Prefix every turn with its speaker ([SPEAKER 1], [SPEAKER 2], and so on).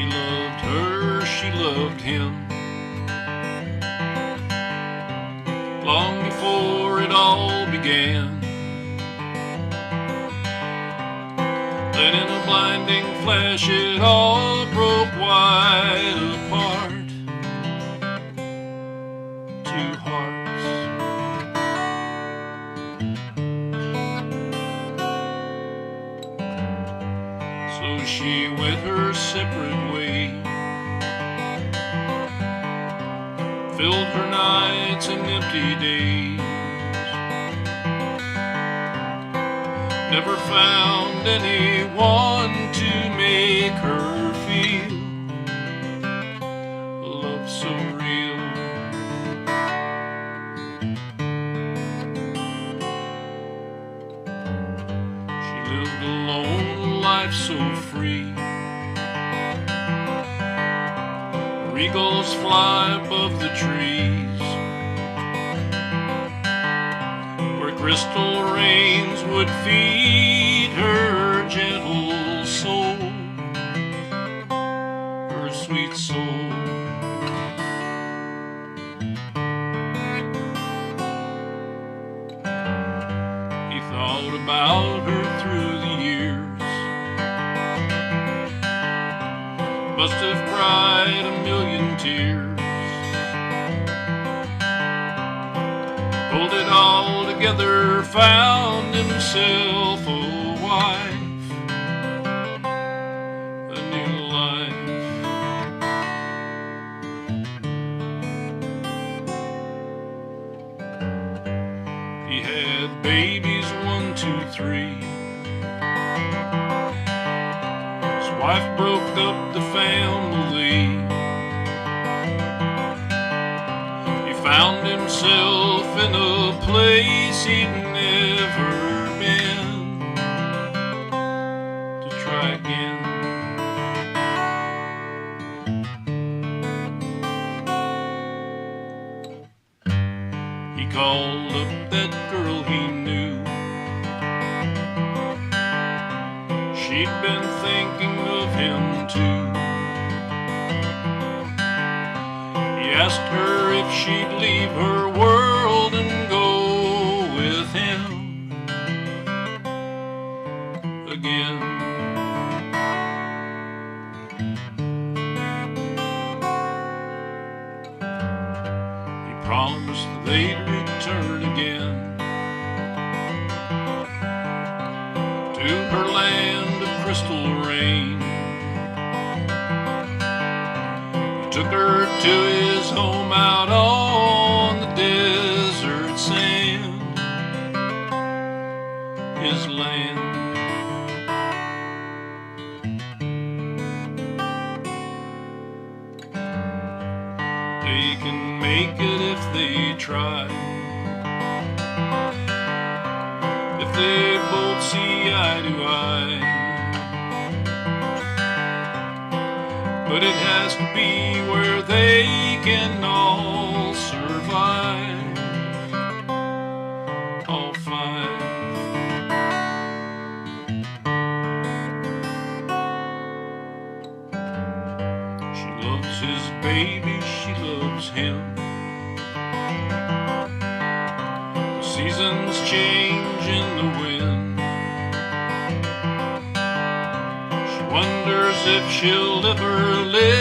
[SPEAKER 1] loved her, she loved him. Long before it all began. Then in a blinding flash it all broke wide apart. Two hearts. So she went her separate way, filled her nights and empty days. Never found anyone to make her feel love so real. She lived alone, a life so free. Eagles fly above the trees, where crystal rains would feed her gentle soul, her sweet soul. He thought about her through the years, must have cried a million tears, pulled it all together, found himself a wife, a new life. He had babies, 1, 2, 3. His wife broke up the family. He found himself in a place he'd never been, to try again. He called up that girl he knew. She'd been thinking of him too. He asked her if she'd leave her world and go with him again. He promised they'd return again to her land of crystal rain. He took her to his home out on the desert sand, his land. They can make it if they try, if they both see eye to eye. But it has to be where they can all survive, all five. She loves his baby, she loves him. The seasons change in the wind. She wonders if she'll ever live